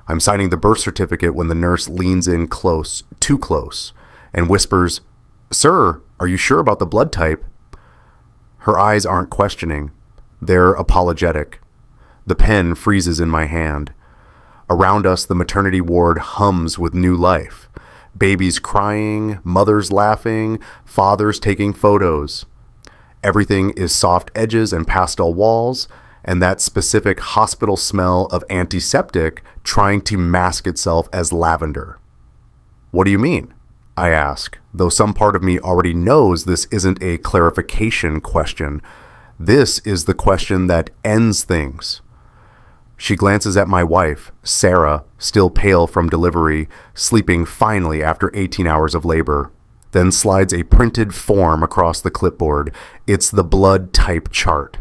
I'm signing the birth certificate when the nurse leans in close, too close, and whispers, "Sir, are you sure about the blood type?" Her eyes aren't questioning. They're apologetic. The pen freezes in my hand. Around us, the maternity ward hums with new life. Babies crying, mothers laughing, fathers taking photos. Everything is soft edges and pastel walls, and that specific hospital smell of antiseptic trying to mask itself as lavender. "What do you mean?" I ask, though some part of me already knows this isn't a clarification question. This is the question that ends things. She glances at my wife, Sarah, still pale from delivery, sleeping finally after 18 hours of labor, then slides a printed form across the clipboard. It's the blood type chart.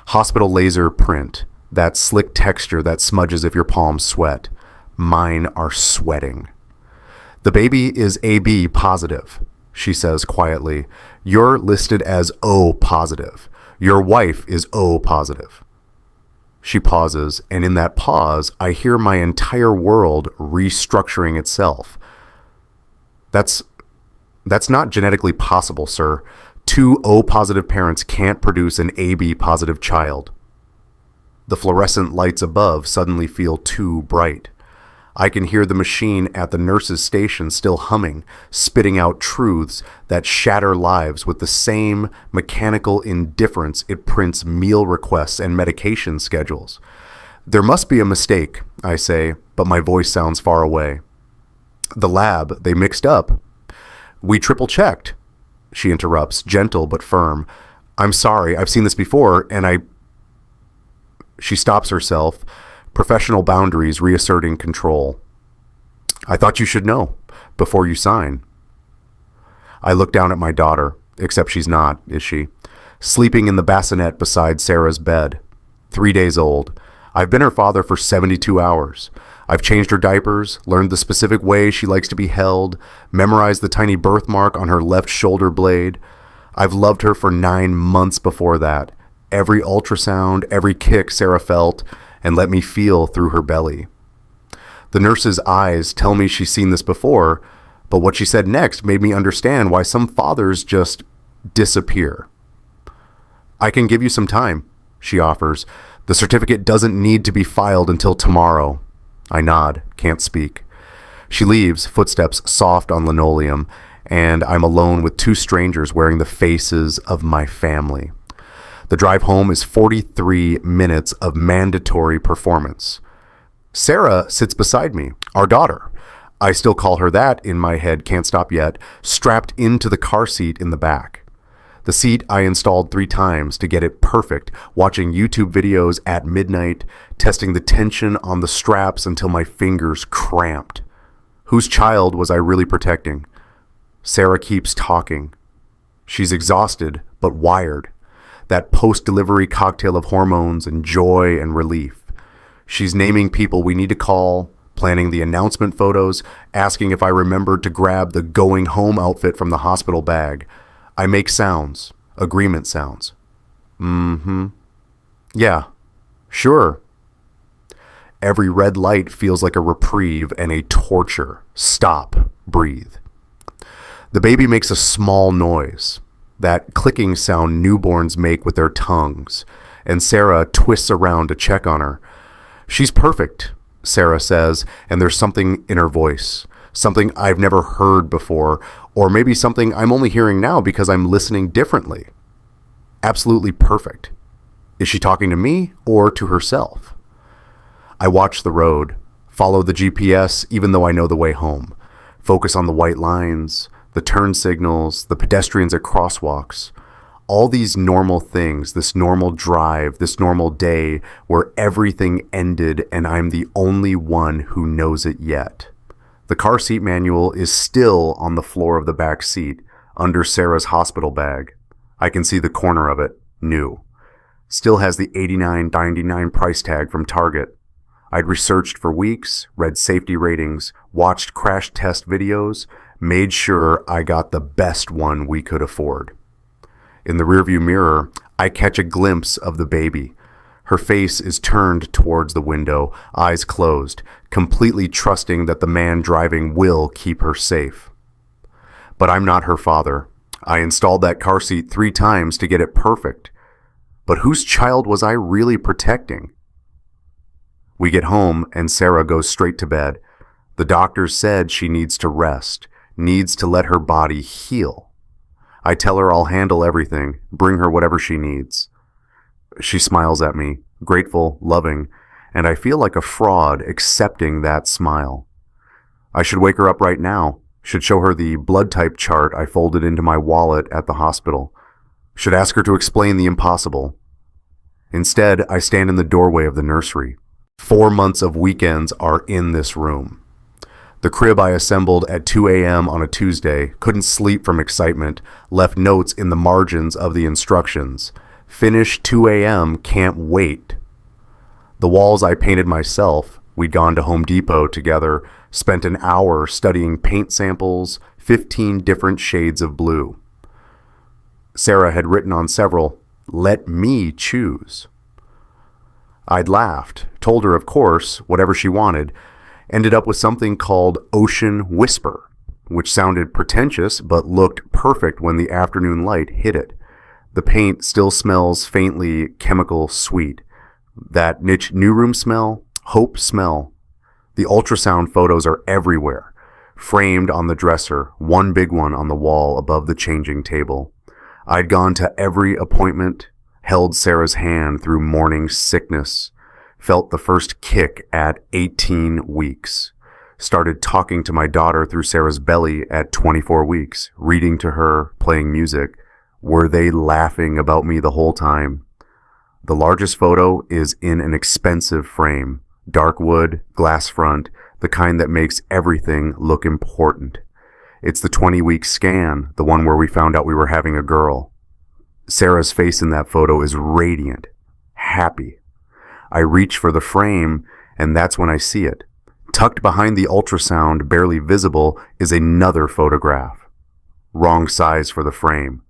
Hospital laser print, that slick texture that smudges if your palms sweat. Mine are sweating. "The baby is AB positive," she says quietly. "You're listed as O positive. Your wife is O positive." She pauses, and in that pause, I hear my entire world restructuring itself. That's not genetically possible, sir. 2 O-positive parents can't produce an AB-positive child. The fluorescent lights above suddenly feel too bright. I can hear the machine at the nurse's station still humming, spitting out truths that shatter lives with the same mechanical indifference it prints meal requests and medication schedules. "There must be a mistake," I say, but my voice sounds far away. "The lab, they mixed up." "We triple-checked," she interrupts, gentle but firm. "I'm sorry, I've seen this before, and She stops herself, professional boundaries reasserting control. "I thought you should know before you sign." I look down at my daughter, except she's not, is she? Sleeping in the bassinet beside Sarah's bed. 3 days old. I've been her father for 72 hours. I've changed her diapers, learned the specific way she likes to be held, memorized the tiny birthmark on her left shoulder blade. I've loved her for 9 months before that. Every ultrasound, every kick Sarah felt, and let me feel through her belly. The nurse's eyes tell me she's seen this before, but what she said next made me understand why some fathers just disappear. "I can give you some time," she offers. "The certificate doesn't need to be filed until tomorrow." I nod, can't speak. She leaves, footsteps soft on linoleum, and I'm alone with 2 strangers wearing the faces of my family. The drive home is 43 minutes of mandatory performance. Sarah sits beside me, our daughter. I still call her that in my head, can't stop yet, strapped into the car seat in the back. The seat I installed 3 times to get it perfect, watching YouTube videos at midnight, testing the tension on the straps until my fingers cramped. Whose child was I really protecting? Sarah keeps talking. She's exhausted, but wired. That post-delivery cocktail of hormones and joy and relief. She's naming people we need to call, planning the announcement photos, asking if I remembered to grab the going home outfit from the hospital bag. I make sounds, agreement sounds. Mm-hmm. Yeah, sure. Every red light feels like a reprieve and a torture. Stop, breathe. The baby makes a small noise, that clicking sound newborns make with their tongues, and Sarah twists around to check on her. "She's perfect," Sarah says, and there's something in her voice, something I've never heard before, or maybe something I'm only hearing now because I'm listening differently. Absolutely perfect. Is she talking to me or to herself? I watch the road, follow the GPS even though I know the way home, focus on the white lines, the turn signals, the pedestrians at crosswalks, all these normal things, this normal drive, this normal day where everything ended and I'm the only one who knows it yet. The car seat manual is still on the floor of the back seat, under Sarah's hospital bag. I can see the corner of it, new. Still has the $89.99 price tag from Target. I'd researched for weeks, read safety ratings, watched crash test videos, made sure I got the best one we could afford. In the rearview mirror, I catch a glimpse of the baby. Her face is turned towards the window, eyes closed, completely trusting that the man driving will keep her safe. But I'm not her father. I installed that car seat 3 times to get it perfect. But whose child was I really protecting? We get home and Sarah goes straight to bed. The doctor said she needs to rest, needs to let her body heal. I tell her I'll handle everything, bring her whatever she needs. She smiles at me, grateful, loving, and I feel like a fraud accepting that smile. I should wake her up right now, should show her the blood type chart I folded into my wallet at the hospital, should ask her to explain the impossible. Instead, I stand in the doorway of the nursery. 4 months of weekends are in this room. The crib I assembled at 2 a.m. on a Tuesday, couldn't sleep from excitement, left notes in the margins of the instructions. Finish 2 a.m., can't wait. The walls I painted myself, we'd gone to Home Depot together, spent an hour studying paint samples, 15 different shades of blue. Sarah had written on several, "Let me choose." I'd laughed, told her, of course, whatever she wanted, ended up with something called Ocean Whisper, which sounded pretentious but looked perfect when the afternoon light hit it. The paint still smells faintly chemical sweet. That niche new room smell, hope smell. The ultrasound photos are everywhere, framed on the dresser, one big one on the wall above the changing table. I'd gone to every appointment, held Sarah's hand through morning sickness, felt the first kick at 18 weeks, started talking to my daughter through Sarah's belly at 24 weeks, reading to her, playing music. Were they laughing about me the whole time? The largest photo is in an expensive frame, dark wood, glass front, the kind that makes everything look important. It's the 20-week scan, the one where we found out we were having a girl. Sarah's face in that photo is radiant, happy. I reach for the frame, and that's when I see it. Tucked behind the ultrasound, barely visible, is another photograph. Wrong size for the frame.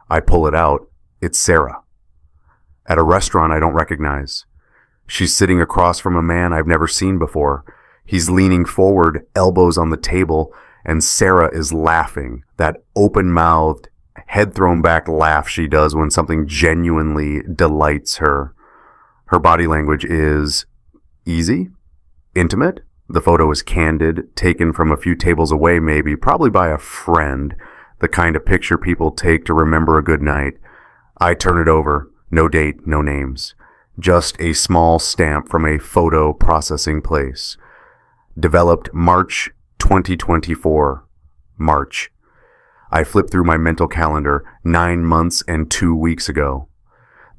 I pull it out. It's Sarah. At a restaurant I don't recognize. She's sitting across from a man I've never seen before. He's leaning forward, elbows on the table, and Sarah is laughing, that open-mouthed, head-thrown-back laugh she does when something genuinely delights her. Her body language is easy, intimate. The photo is candid, taken from a few tables away maybe, probably by a friend, the kind of picture people take to remember a good night. I turn it over. No date, no names. Just a small stamp from a photo processing place. Developed March 2024. March. I flipped through my mental calendar 9 months and 2 weeks ago.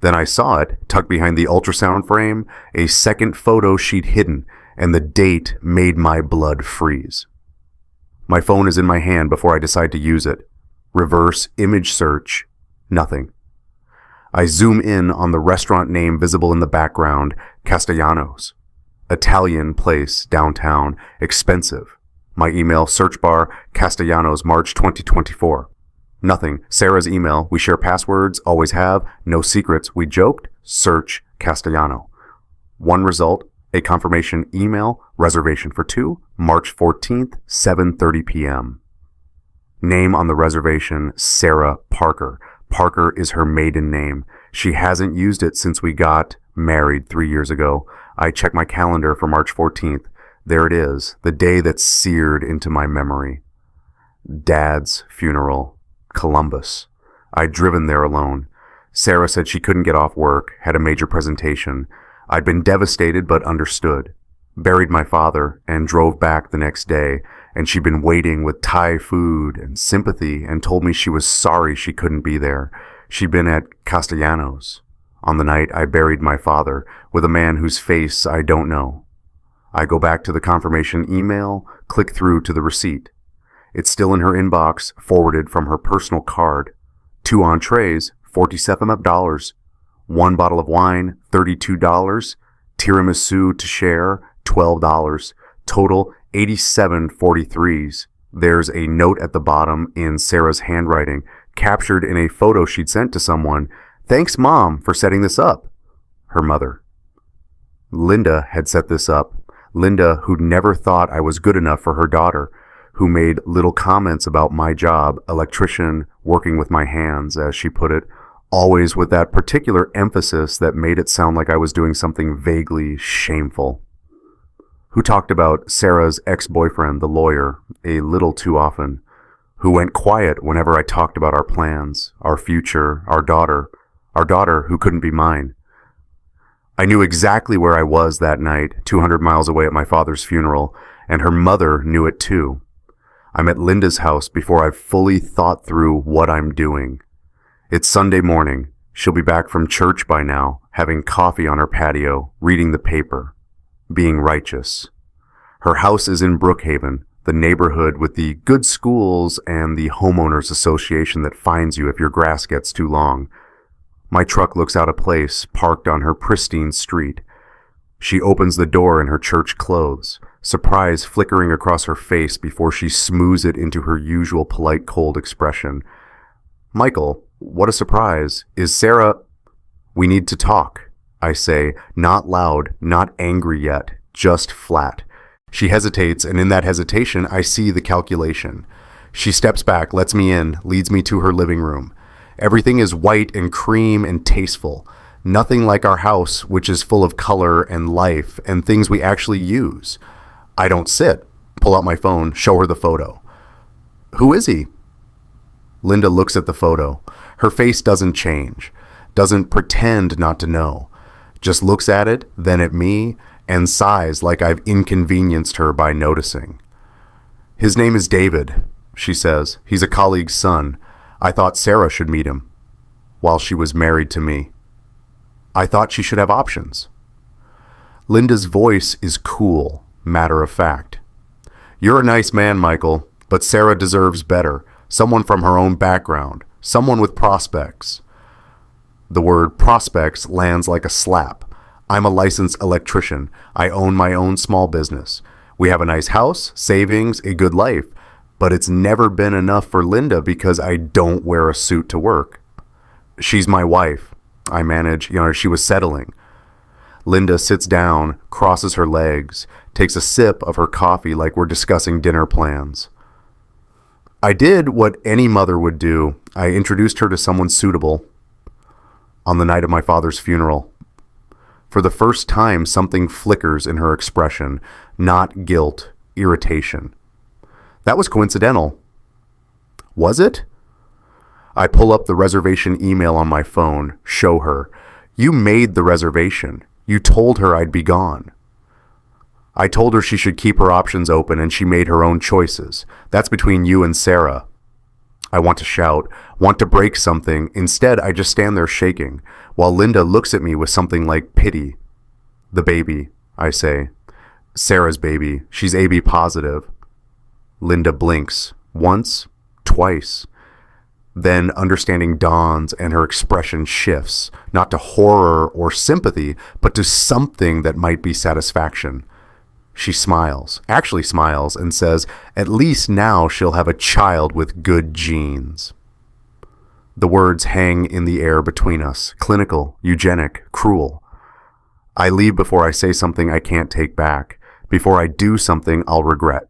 Then I saw it, tucked behind the ultrasound frame, a second photo she'd hidden, and the date made my blood freeze. My phone is in my hand before I decide to use it. Reverse image search. Nothing. I zoom in on the restaurant name visible in the background, Castellanos. Italian place, downtown, expensive. My email, search bar, Castellanos, March 2024. Nothing. Sarah's email, we share passwords, always have, no secrets, we joked, search Castellano. One result, a confirmation email, reservation for 2, March 14th, 7:30 p.m. Name on the reservation, Sarah Parker. Parker is her maiden name. She hasn't used it since we got married 3 years ago. I check my calendar for March 14th. There it is, the day that's seared into my memory. Dad's funeral, Columbus. I'd driven there alone. Sarah said she couldn't get off work, had a major presentation. I'd been devastated but understood. Buried my father and drove back the next day, and she'd been waiting with Thai food and sympathy and told me she was sorry she couldn't be there. She'd been at Castellanos on the night I buried my father with a man whose face I don't know. I go back to the confirmation email, click through to the receipt. It's still in her inbox, forwarded from her personal card. 2 entrees, $47. 1 bottle of wine, $32. Tiramisu to share, $12. Total, $87.43. There's a note at the bottom in Sarah's handwriting, captured in a photo she'd sent to someone. Thanks, Mom, for setting this up. Her mother. Linda had set this up. Linda, who never thought I was good enough for her daughter, who made little comments about my job, electrician, working with my hands, as she put it, always with that particular emphasis that made it sound like I was doing something vaguely shameful. Who talked about Sarah's ex-boyfriend, the lawyer, a little too often, who went quiet whenever I talked about our plans, our future, our daughter who couldn't be mine. I knew exactly where I was that night, 200 miles away at my father's funeral, and her mother knew it too. I'm at Linda's house before I've fully thought through what I'm doing. It's Sunday morning. She'll be back from church by now, having coffee on her patio, reading the paper, being righteous. Her house is in Brookhaven, the neighborhood with the good schools and the homeowners association that fines you if your grass gets too long. My truck looks out of place, parked on her pristine street. She opens the door in her church clothes, surprise flickering across her face before she smooths it into her usual polite, cold expression. "Michael, what a surprise. Is Sarah—" "We need to talk," I say, not loud, not angry yet, just flat. She hesitates, and in that hesitation, I see the calculation. She steps back, lets me in, leads me to her living room. Everything is white and cream and tasteful. Nothing like our house, which is full of color and life and things we actually use. I don't sit, pull out my phone, show her the photo. "Who is he?" Linda looks at the photo. Her face doesn't change, doesn't pretend not to know. Just looks at it, then at me, and sighs like I've inconvenienced her by noticing. "His name is David," she says. "He's a colleague's son. I thought Sarah should meet him while she was married to me. I thought she should have options." Linda's voice is cool, matter of fact. "You're a nice man, Michael, but Sarah deserves better. Someone from her own background, someone with prospects." The word prospects lands like a slap. I'm a licensed electrician. I own my own small business. We have a nice house, savings, a good life, but it's never been enough for Linda because I don't wear a suit to work. She's my wife. I manage, she was settling. Linda sits down, crosses her legs, takes a sip of her coffee like we're discussing dinner plans. I did what any mother would do. I introduced her to someone suitable on the night of my father's funeral. For the first time, something flickers in her expression, not guilt, irritation. That was coincidental. Was it? I pull up the reservation email on my phone, show her. "You made the reservation. You told her I'd be gone." I told her she should keep her options open and she made her own choices. That's between you and Sarah. I want to shout, want to break something. Instead, I just stand there shaking, while Linda looks at me with something like pity. "The baby," I say. "Sarah's baby. She's AB positive." Linda blinks. Once, twice. Then understanding dawns and her expression shifts, not to horror or sympathy, but to something that might be satisfaction. She smiles, actually smiles, and says, "At least now she'll have a child with good genes." The words hang in the air between us, clinical, eugenic, cruel. I leave before I say something I can't take back, before I do something I'll regret.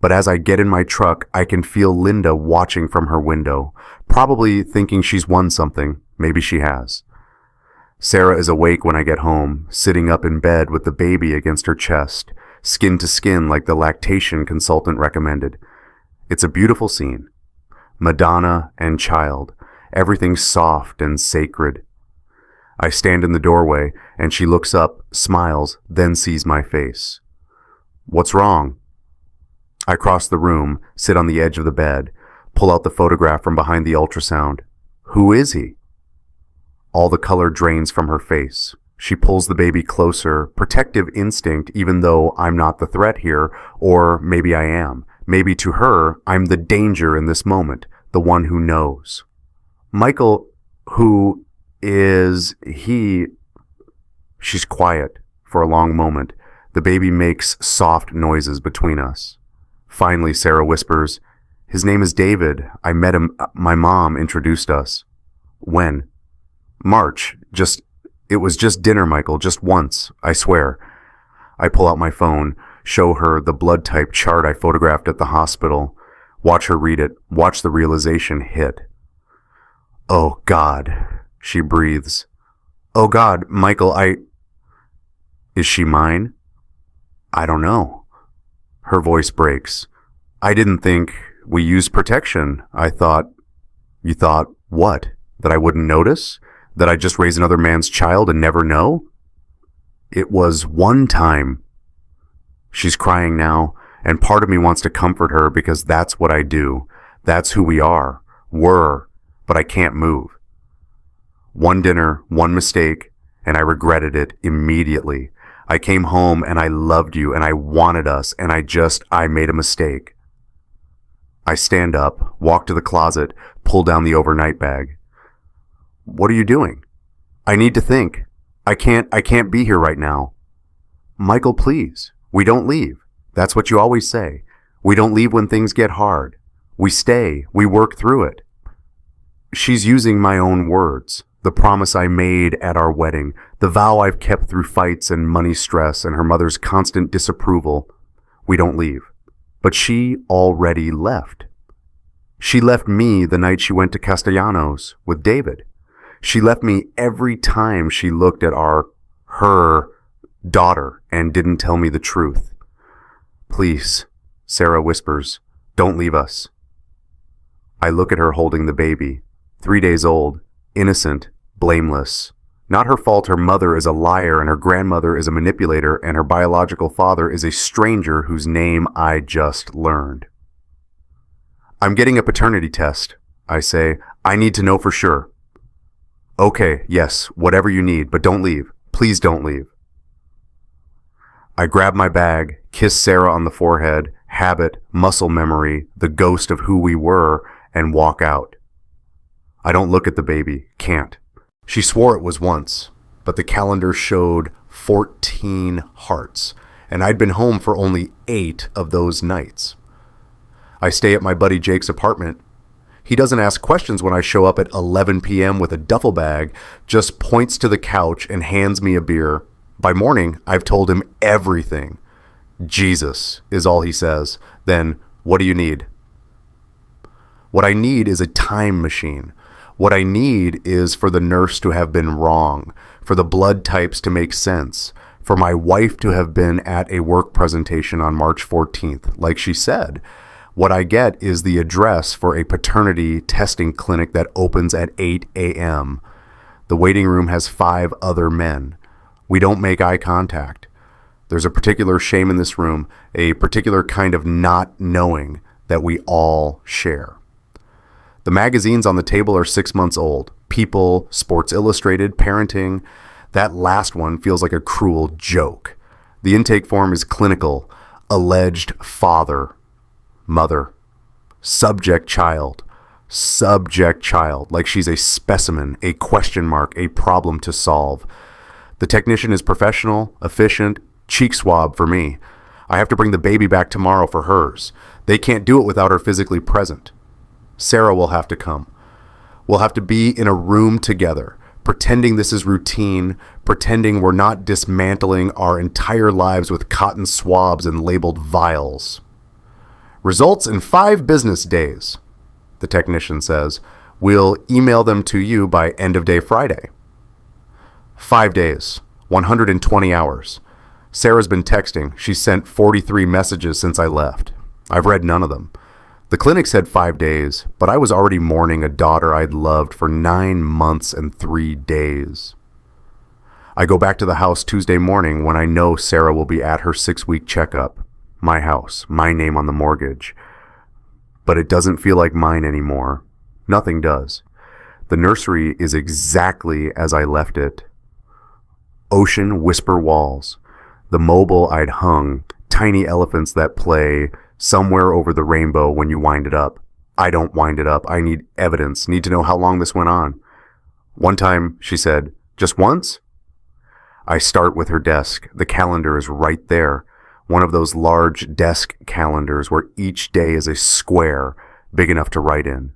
But as I get in my truck, I can feel Linda watching from her window, probably thinking she's won something. Maybe she has. Sarah is awake when I get home, sitting up in bed with the baby against her chest, skin to skin like the lactation consultant recommended. It's a beautiful scene. Madonna and child, everything soft and sacred. I stand in the doorway, and she looks up, smiles, then sees my face. "What's wrong?" I cross the room, sit on the edge of the bed, pull out the photograph from behind the ultrasound. "Who is he?" All the color drains from her face. She pulls the baby closer, protective instinct, even though I'm not the threat here, or maybe I am. Maybe to her, I'm the danger in this moment, the one who knows. "Michael, who is he?" She's quiet for a long moment. The baby makes soft noises between us. Finally, Sarah whispers, "His name is David. I met him. My mom introduced us." "When?" "March. Just It was just dinner, Michael, just once, I swear. I pull out my phone, show her the blood type chart I photographed at the hospital, watch her read it, watch the realization hit. Oh, God, she breathes. Oh, God, Michael, Is she mine? I don't know. Her voice breaks. I didn't think we used protection. I thought... You thought what? That I wouldn't notice? That I'd just raise another man's child and never know? It was one time. She's crying now, and part of me wants to comfort her because that's what I do. That's who we are. Were. But I can't move. One dinner, one mistake, and I regretted it immediately. I came home and I loved you and I wanted us and I made a mistake. I stand up, walk to the closet, pull down the overnight bag. What are you doing? I need to think. I can't be here right now. Michael, please. We don't leave. That's what you always say. We don't leave when things get hard. We stay. We work through it. She's using my own words. The promise I made at our wedding, the vow I've kept through fights and money stress and her mother's constant disapproval. We don't leave. But she already left. She left me the night she went to Castellanos with David. She left me every time she looked at her daughter and didn't tell me the truth. Please, Sarah whispers, don't leave us. I look at her holding the baby, 3 days old, innocent, blameless. Not her fault her mother is a liar and her grandmother is a manipulator and her biological father is a stranger whose name I just learned. I'm getting a paternity test, I say. I need to know for sure. Okay, yes, whatever you need, but don't leave. Please don't leave. I grab my bag, kiss Sarah on the forehead, habit, muscle memory, the ghost of who we were, and walk out. I don't look at the baby, can't. She swore it was once, but the calendar showed 14 hearts, and I'd been home for only 8 of those nights. I stay at my buddy Jake's apartment. He doesn't ask questions when I show up at 11 p.m. with a duffel bag, just points to the couch and hands me a beer. By morning, I've told him everything. Jesus is all he says. Then, what do you need? What I need is a time machine. What I need is for the nurse to have been wrong, for the blood types to make sense, for my wife to have been at a work presentation on March 14th, like she said. What I get is the address for a paternity testing clinic that opens at 8 a.m. The waiting room has 5 other men. We don't make eye contact. There's a particular shame in this room, a particular kind of not knowing that we all share. The magazines on the table are 6 months old. People, Sports Illustrated, Parenting. That last one feels like a cruel joke. The intake form is clinical. Alleged father. Mother. Subject child. Subject child. Like she's a specimen, a question mark, a problem to solve. The technician is professional, efficient, cheek swab for me. I have to bring the baby back tomorrow for hers. They can't do it without her physically present. Sarah will have to come. We'll have to be in a room together, pretending this is routine, pretending we're not dismantling our entire lives with cotton swabs and labeled vials. Results in 5 business days, the technician says. We'll email them to you by end of day Friday. 5 days, 120 hours. Sarah's been texting. She's sent 43 messages since I left. I've read none of them. The clinic said 5 days, but I was already mourning a daughter I'd loved for 9 months and 3 days. I go back to the house Tuesday morning when I know Sarah will be at her 6-week checkup. My house, my name on the mortgage. But it doesn't feel like mine anymore. Nothing does. The nursery is exactly as I left it. Ocean whisper walls. The mobile I'd hung, tiny elephants that play somewhere over the rainbow when you wind it up. I don't wind it up. I need evidence. Need to know how long this went on. One time, she said, just once? I start with her desk. The calendar is right there. One of those large desk calendars where each day is a square big enough to write in.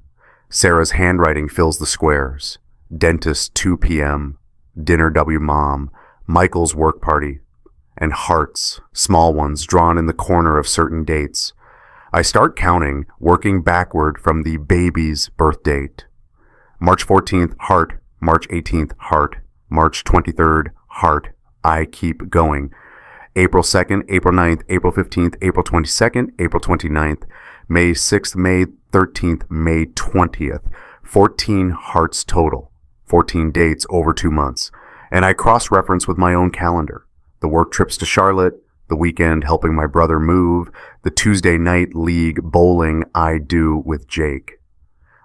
Sarah's handwriting fills the squares. Dentist 2 p.m. Dinner W Mom, Michael's work party, and hearts, small ones drawn in the corner of certain dates. I start counting, working backward from the baby's birth date. March 14th, heart. March 18th, heart. March 23rd, heart. I keep going. April 2nd, April 9th, April 15th, April 22nd, April 29th, May 6th, May 13th, May 20th. 14 hearts total. 14 dates over 2 months. And I cross-reference with my own calendar. The work trips to Charlotte, the weekend helping my brother move, the Tuesday night league bowling I do with Jake.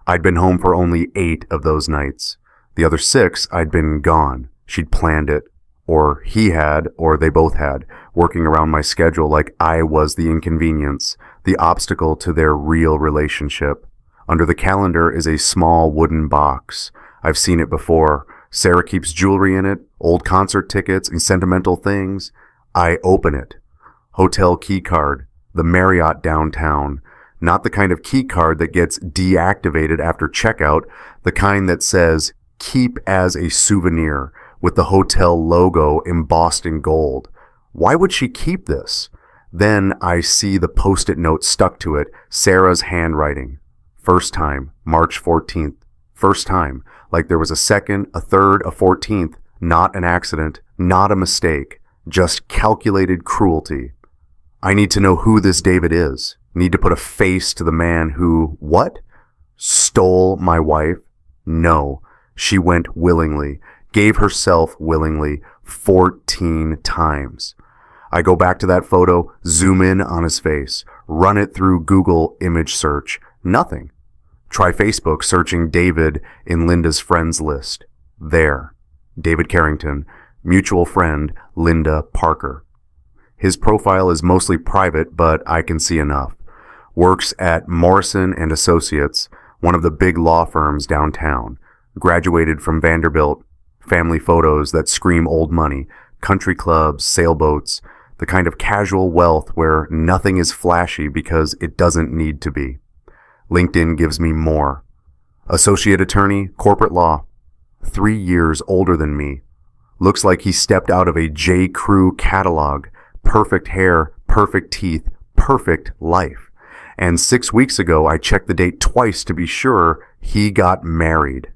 I'd been home for only 8 of those nights. The other 6, I'd been gone. She'd planned it. Or he had, or they both had, working around my schedule like I was the inconvenience, the obstacle to their real relationship. Under the calendar is a small wooden box. I've seen it before. Sarah keeps jewelry in it, old concert tickets, and sentimental things. I open it. Hotel key card, the Marriott downtown. Not the kind of key card that gets deactivated after checkout, the kind that says, keep as a souvenir, with the hotel logo embossed in gold. Why would she keep this? Then I see the post-it note stuck to it, Sarah's handwriting. First time, March 14th. First time, like there was a second, a third, a 14th. Not an accident, not a mistake, just calculated cruelty. I need to know who this David is. Need to put a face to the man who, what? Stole my wife? No, she went willingly. Gave herself willingly 14 times. I go back to that photo, zoom in on his face, run it through Google image search. Nothing. Try Facebook searching David in Linda's friends list. There. David Carrington, mutual friend Linda Parker. His profile is mostly private, but I can see enough. Works at Morrison and Associates, one of the big law firms downtown. Graduated from Vanderbilt. Family photos that scream old money, country clubs, sailboats, the kind of casual wealth where nothing is flashy because it doesn't need to be. LinkedIn gives me more. Associate attorney, corporate law. 3 years older than me. Looks like he stepped out of a J. Crew catalog. Perfect hair, perfect teeth, perfect life. And 6 weeks ago, I checked the date twice to be sure he got married.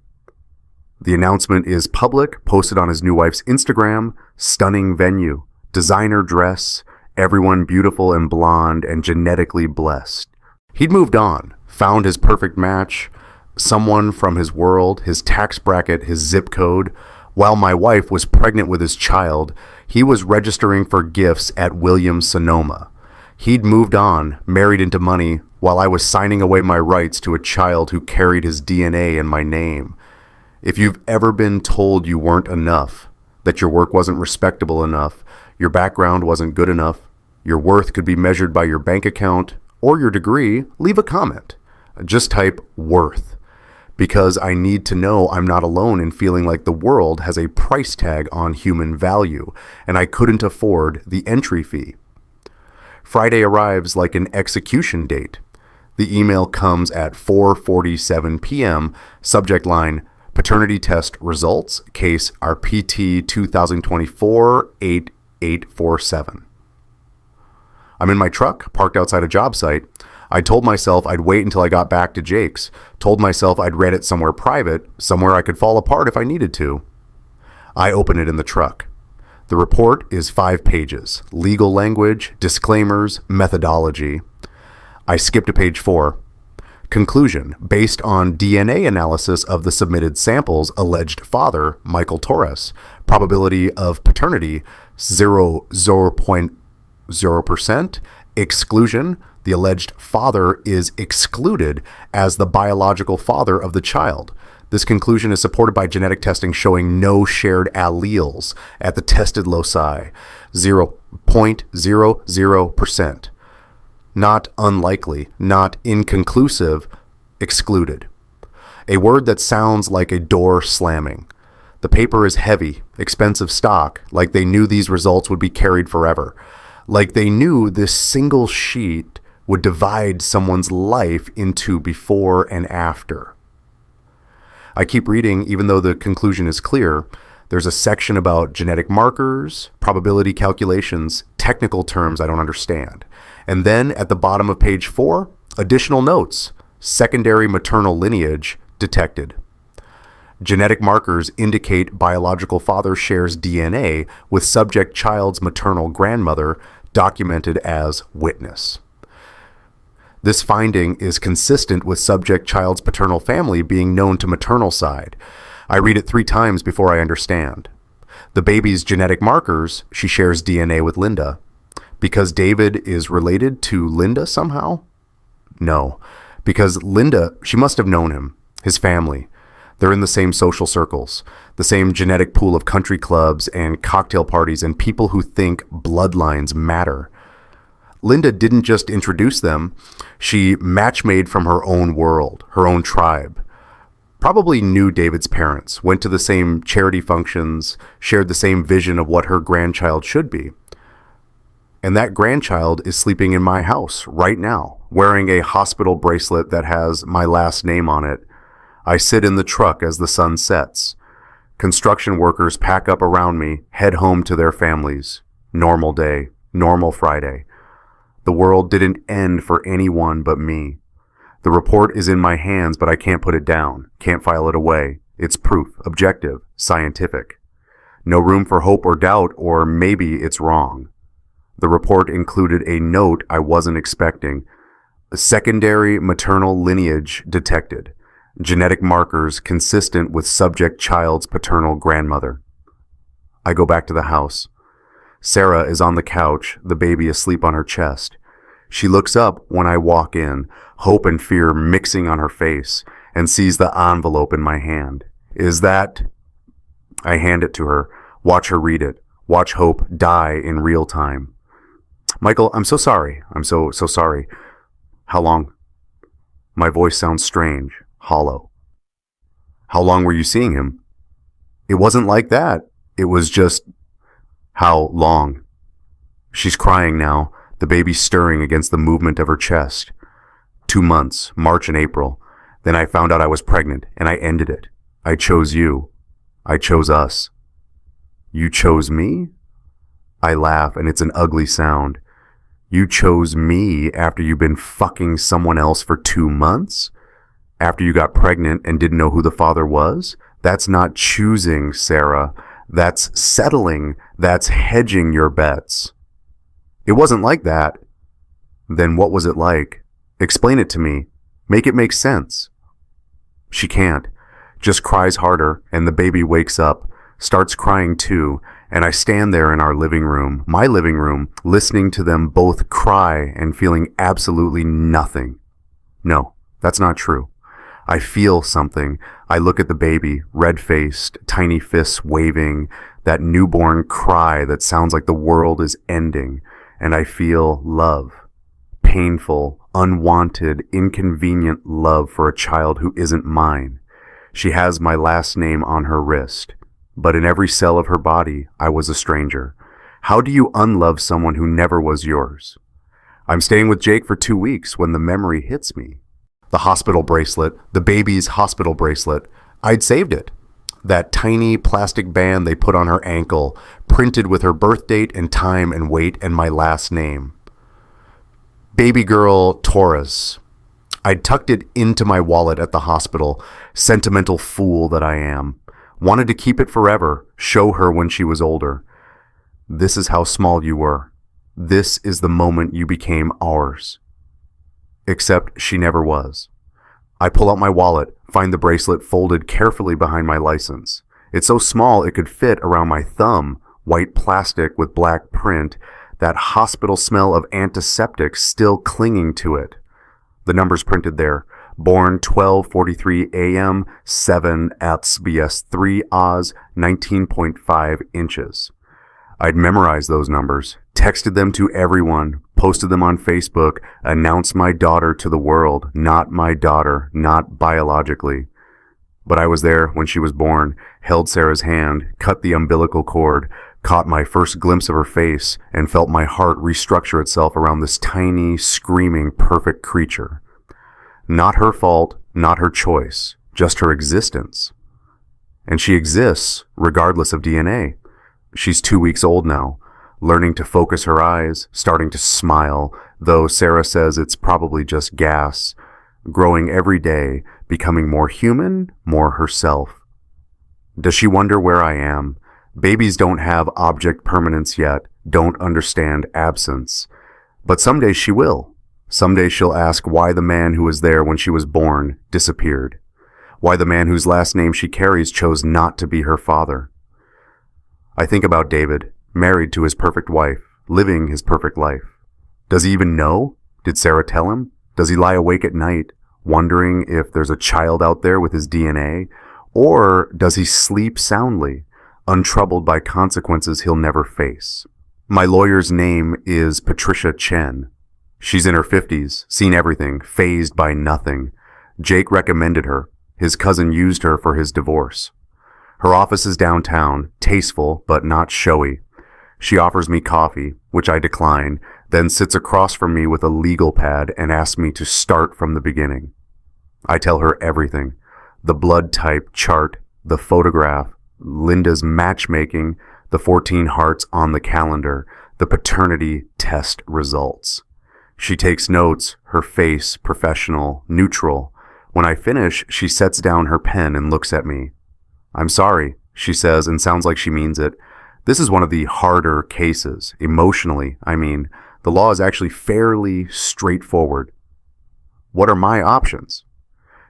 The announcement is public, posted on his new wife's Instagram. Stunning venue, designer dress, everyone beautiful and blonde and genetically blessed. He'd moved on, found his perfect match, someone from his world, his tax bracket, his zip code. While my wife was pregnant with his child, he was registering for gifts at Williams-Sonoma. He'd moved on, married into money, while I was signing away my rights to a child who carried his DNA in my name. If you've ever been told you weren't enough, that your work wasn't respectable enough, your background wasn't good enough, your worth could be measured by your bank account or your degree, leave a comment. Just type worth. Because I need to know I'm not alone in feeling like the world has a price tag on human value, and I couldn't afford the entry fee. Friday arrives like an execution date. The email comes at 4:47 p.m., subject line, paternity test results, case RPT 2024-8847. I'm in my truck, parked outside a job site. I told myself I'd wait until I got back to Jake's. Told myself I'd read it somewhere private, somewhere I could fall apart if I needed to. I open it in the truck. The report is 5 pages. Legal language, disclaimers, methodology. I skip to page 4. Conclusion, based on DNA analysis of the submitted samples, alleged father, Michael Torres, probability of paternity, 0.0%, exclusion, the alleged father is excluded as the biological father of the child. This conclusion is supported by genetic testing showing no shared alleles at the tested loci, 0.00%. Not unlikely, not inconclusive, excluded. A word that sounds like a door slamming. The paper is heavy, expensive stock, like they knew these results would be carried forever. Like they knew this single sheet would divide someone's life into before and after. I keep reading even though the conclusion is clear. There's a section about genetic markers, probability calculations, technical terms I don't understand. And then at the bottom of page 4, additional notes. Secondary maternal lineage detected. Genetic markers indicate biological father shares DNA with subject child's maternal grandmother, documented as witness. This finding is consistent with subject child's paternal family being known to maternal side. I read it 3 times before I understand. The baby's genetic markers, she shares DNA with Linda. Because David is related to Linda somehow? No. Because Linda, she must have known him, his family. They're in the same social circles, the same genetic pool of country clubs and cocktail parties and people who think bloodlines matter. Linda didn't just introduce them, she matchmade from her own world, her own tribe. Probably knew David's parents, went to the same charity functions, shared the same vision of what her grandchild should be. And that grandchild is sleeping in my house right now, wearing a hospital bracelet that has my last name on it. I sit in the truck as the sun sets. Construction workers pack up around me, head home to their families. Normal day, normal Friday. The world didn't end for anyone but me. The report is in my hands, but I can't put it down, can't file it away. It's proof, objective, scientific. No room for hope or doubt, or maybe it's wrong. The report included a note I wasn't expecting. Secondary maternal lineage detected. Genetic markers consistent with subject child's paternal grandmother. I go back to the house. Sarah is on the couch, the baby asleep on her chest. She looks up when I walk in, hope and fear mixing on her face, and sees the envelope in my hand. Is that... I hand it to her, watch her read it, watch hope die in real time. Michael, I'm so sorry. I'm so sorry. How long? My voice sounds strange, hollow. How long were you seeing him? It wasn't like that. It was just... How long? She's crying now, the baby stirring against the movement of her chest. 2 months, March and April. Then I found out I was pregnant, and I ended it. I chose you. I chose us. You chose me? I laugh, and it's an ugly sound. You chose me after you've been fucking someone else for 2 months? After you got pregnant and didn't know who the father was? That's not choosing, Sarah. That's settling. That's hedging your bets. It wasn't like that. Then what was it like? Explain it to me. Make it make sense. She can't. Just cries harder, and the baby wakes up, starts crying too, and I stand there in our living room, my living room, listening to them both cry and feeling absolutely nothing. No, that's not true. I feel something. I look at the baby, red-faced, tiny fists waving, that newborn cry that sounds like the world is ending, and I feel love. Painful, unwanted, inconvenient love for a child who isn't mine. She has my last name on her wrist, but in every cell of her body, I was a stranger. How do you unlove someone who never was yours? I'm staying with Jake for 2 weeks when the memory hits me. The hospital bracelet, the baby's hospital bracelet, I'd saved it. That tiny plastic band they put on her ankle, printed with her birth date and time and weight and my last name. Baby girl Taurus. I'd tucked it into my wallet at the hospital, sentimental fool that I am. Wanted to keep it forever, show her when she was older. This is how small you were. This is the moment you became ours. Except she never was. I pull out my wallet, find the bracelet folded carefully behind my license. It's so small it could fit around my thumb, white plastic with black print, that hospital smell of antiseptic still clinging to it. The numbers printed there. Born 12:43 a.m., 7 ATS 3 Oz, 19.5 inches. I'd memorized those numbers, texted them to everyone, posted them on Facebook, announced my daughter to the world, not my daughter, not biologically. But I was there when she was born, held Sarah's hand, cut the umbilical cord, caught my first glimpse of her face, and felt my heart restructure itself around this tiny, screaming, perfect creature. Not her fault, not her choice, just her existence. And she exists regardless of DNA. She's 2 weeks old now, learning to focus her eyes, starting to smile, though Sarah says it's probably just gas, growing every day, becoming more human, more herself. Does she wonder where I am? Babies don't have object permanence yet, don't understand absence. But someday she will. Someday she'll ask why the man who was there when she was born disappeared. Why the man whose last name she carries chose not to be her father. I think about David, married to his perfect wife, living his perfect life. Does he even know? Did Sarah tell him? Does he lie awake at night, wondering if there's a child out there with his DNA? Or does he sleep soundly, untroubled by consequences he'll never face? My lawyer's name is Patricia Chen. She's in her 50s, seen everything, fazed by nothing. Jake recommended her. His cousin used her for his divorce. Her office is downtown, tasteful but not showy. She offers me coffee, which I decline, then sits across from me with a legal pad and asks me to start from the beginning. I tell her everything. The blood type chart, the photograph, Linda's matchmaking, the 14 hearts on the calendar, the paternity test results. She takes notes, her face professional, neutral. When I finish, she sets down her pen and looks at me. "I'm sorry," she says, and sounds like she means it. "This is one of the harder cases, emotionally, I mean. The law is actually fairly straightforward." What are my options?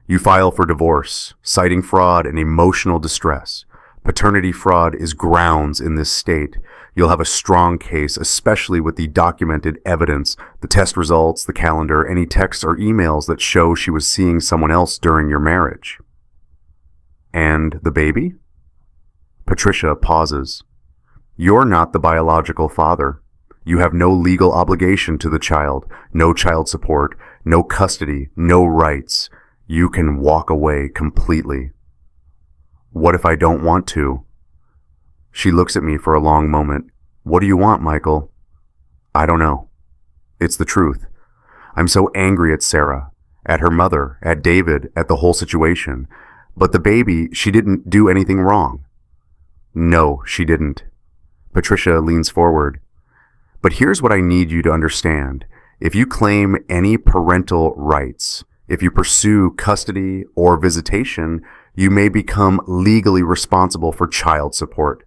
You file for divorce, citing fraud and emotional distress. Paternity fraud is grounds in this state. You'll have a strong case, especially with the documented evidence, the test results, the calendar, any texts or emails that show she was seeing someone else during your marriage. And the baby? Patricia pauses. You're not the biological father. You have no legal obligation to the child, no child support, no custody, no rights. You can walk away completely. What if I don't want to? She looks at me for a long moment. What do you want, Michael? I don't know. It's the truth. I'm so angry at Sarah, at her mother, at David, at the whole situation. But the baby, she didn't do anything wrong. No, she didn't. Patricia leans forward. But here's what I need you to understand. If you claim any parental rights, if you pursue custody or visitation, you may become legally responsible for child support.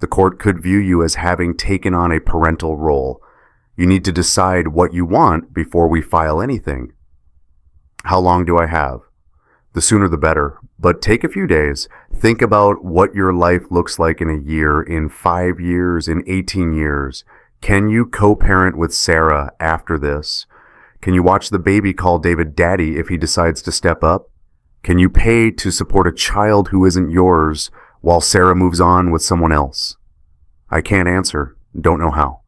The court could view you as having taken on a parental role. You need to decide what you want before we file anything. How long do I have? The sooner the better, but take a few days. Think about what your life looks like in a year, in 5 years, in 18 years. Can you co-parent with Sarah after this? Can you watch the baby call David daddy if he decides to step up? Can you pay to support a child who isn't yours while Sarah moves on with someone else? I can't answer. Don't know how.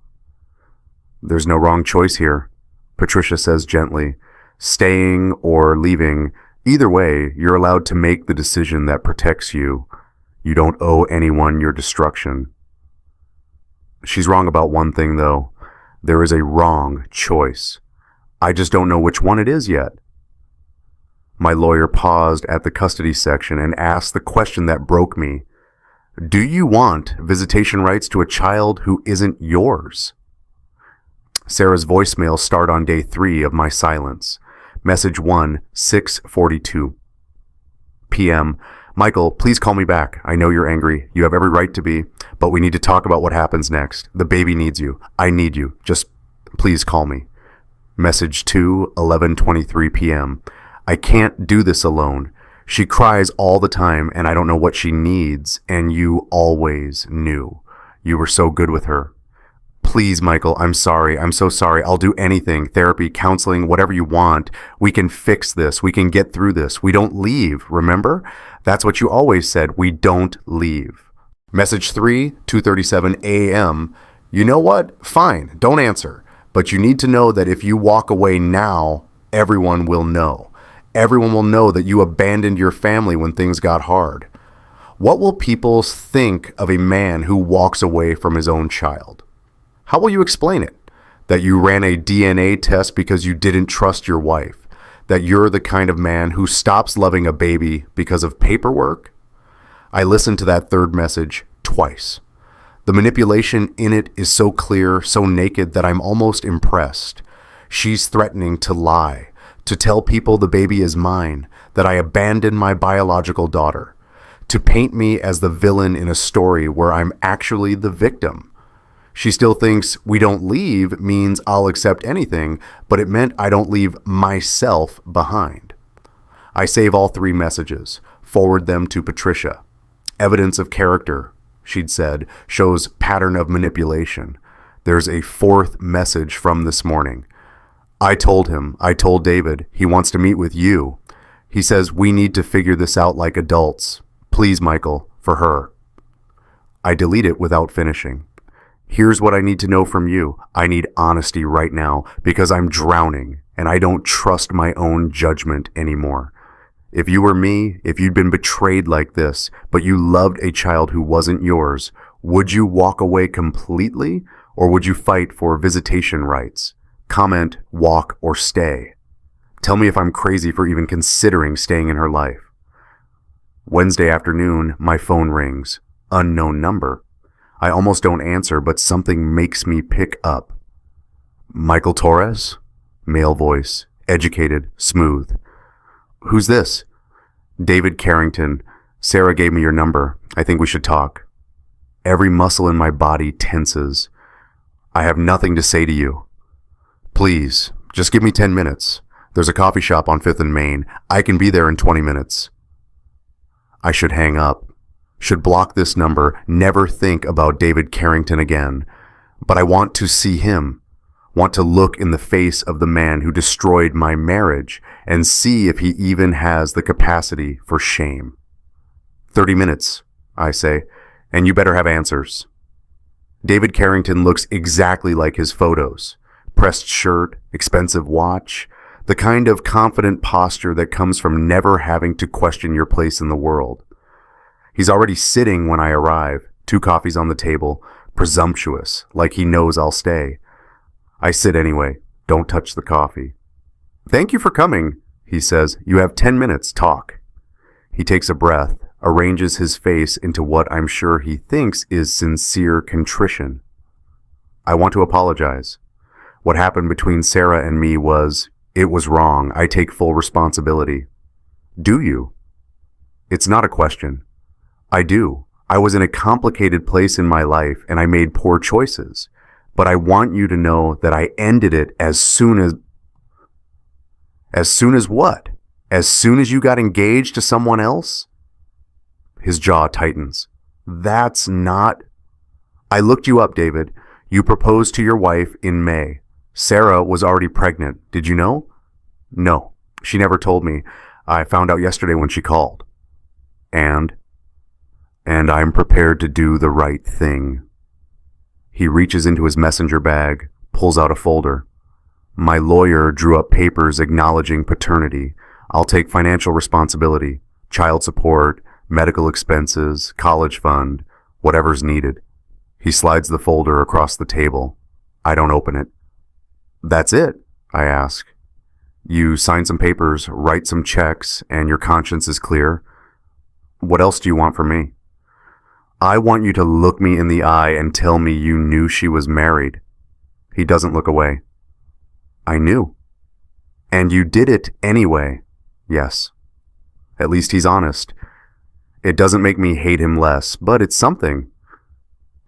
There's no wrong choice here, Patricia says gently. Staying or leaving, either way, you're allowed to make the decision that protects you. You don't owe anyone your destruction. She's wrong about one thing, though. There is a wrong choice. I just don't know which one it is yet. My lawyer paused at the custody section and asked the question that broke me. Do you want visitation rights to a child who isn't yours? Sarah's voicemail started on day 3 of my silence. Message 1, 6:42 p.m. Michael, please call me back. I know you're angry. You have every right to be, but we need to talk about what happens next. The baby needs you. I need you. Just please call me. Message 2, 11:23 p.m. I can't do this alone. She cries all the time, and I don't know what she needs, and you always knew. You were so good with her. Please, Michael, I'm sorry. I'm so sorry. I'll do anything. Therapy, counseling, whatever you want. We can fix this. We can get through this. We don't leave, remember? That's what you always said. We don't leave. Message 3, 2:37 a.m. You know what? Fine. Don't answer. But you need to know that if you walk away now, everyone will know. Everyone will know that you abandoned your family when things got hard. What will people think of a man who walks away from his own child? How will you explain it? That you ran a DNA test because you didn't trust your wife? That you're the kind of man who stops loving a baby because of paperwork? I listened to that third message twice. The manipulation in it is so clear, so naked that I'm almost impressed. She's threatening to lie, to tell people the baby is mine, that I abandoned my biological daughter, to paint me as the villain in a story where I'm actually the victim. She still thinks we don't leave means I'll accept anything, but it meant I don't leave myself behind. I save all 3 messages, forward them to Patricia. Evidence of character, she'd said, shows pattern of manipulation. There's a 4th message from this morning. I told David, he wants to meet with you. He says we need to figure this out like adults. Please, Michael, for her. I delete it without finishing. Here's what I need to know from you. I need honesty right now because I'm drowning and I don't trust my own judgment anymore. If you were me, if you'd been betrayed like this, but you loved a child who wasn't yours, would you walk away completely or would you fight for visitation rights? Comment, walk, or stay. Tell me if I'm crazy for even considering staying in her life. Wednesday afternoon, my phone rings. Unknown number. I almost don't answer, but something makes me pick up. Michael Torres? Male voice. Educated. Smooth. Who's this? David Carrington. Sarah gave me your number. I think we should talk. Every muscle in my body tenses. I have nothing to say to you. Please, just give me 10 minutes. There's a coffee shop on 5th and Main. I can be there in 20 minutes. I should hang up. Should block this number, never think about David Carrington again. But I want to see him. Want to look in the face of the man who destroyed my marriage and see if he even has the capacity for shame. 30 minutes, I say, and you better have answers. David Carrington looks exactly like his photos. Pressed shirt, expensive watch, the kind of confident posture that comes from never having to question your place in the world. He's already sitting when I arrive, 2 coffees on the table, presumptuous, like he knows I'll stay. I sit anyway, don't touch the coffee. Thank you for coming, he says. You have 10 minutes, talk. He takes a breath, arranges his face into what I'm sure he thinks is sincere contrition. I want to apologize. What happened between Sarah and me it was wrong. I take full responsibility. Do you? It's not a question. I do. I was in a complicated place in my life and I made poor choices. But I want you to know that I ended it as soon as what? As soon as you got engaged to someone else? His jaw tightens. That's not... I looked you up, David. You proposed to your wife in May. Sarah was already pregnant. Did you know? No. She never told me. I found out yesterday when she called. And I'm prepared to do the right thing. He reaches into his messenger bag, pulls out a folder. My lawyer drew up papers acknowledging paternity. I'll take financial responsibility, child support, medical expenses, college fund, whatever's needed. He slides the folder across the table. I don't open it. That's it, I ask. You sign some papers, write some checks, and your conscience is clear. What else do you want from me? I want you to look me in the eye and tell me you knew she was married. He doesn't look away. I knew. And you did it anyway. Yes. At least he's honest. It doesn't make me hate him less, but it's something.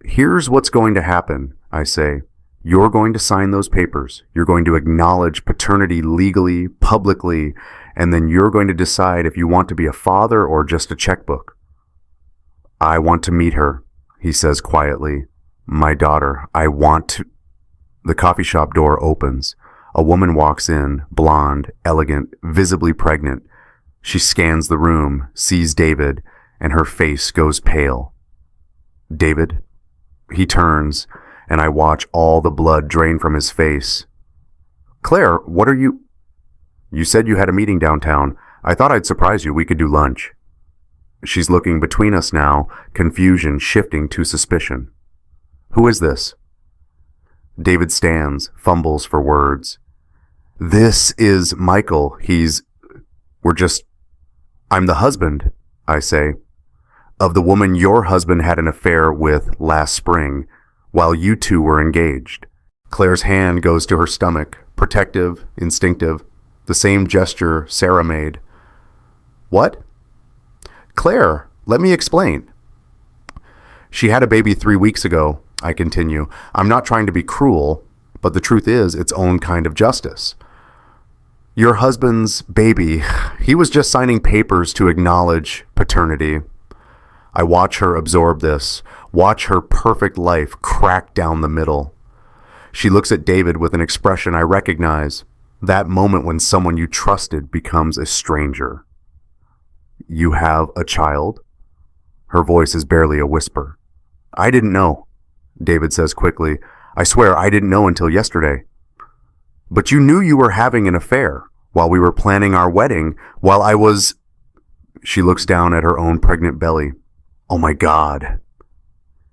Here's what's going to happen, I say. You're going to sign those papers. You're going to acknowledge paternity legally, publicly, and then you're going to decide if you want to be a father or just a checkbook. I want to meet her, he says quietly. My daughter, I want to... The coffee shop door opens. A woman walks in, blonde, elegant, visibly pregnant. She scans the room, sees David, and her face goes pale. David? He turns, and I watch all the blood drain from his face. Claire, what are you... You said you had a meeting downtown. I thought I'd surprise you. We could do lunch. She's looking between us now, confusion shifting to suspicion. Who is this? David stands, fumbles for words. This is Michael. I'm the husband, I say. of the woman your husband had an affair with last spring while you two were engaged. Claire's hand goes to her stomach, protective, instinctive, the same gesture Sarah made. What? Claire, let me explain. She had a baby 3 weeks ago, I continue. I'm not trying to be cruel, but the truth is its own kind of justice. Your husband's baby, he was just signing papers to acknowledge paternity. I watch her absorb this, watch her perfect life crack down the middle. She looks at David with an expression I recognize, that moment when someone you trusted becomes a stranger. You have a child? Her voice is barely a whisper. I didn't know, David says quickly. I swear I didn't know until yesterday. But you knew you were having an affair while we were planning our wedding, while I was... She looks down at her own pregnant belly. Oh my God.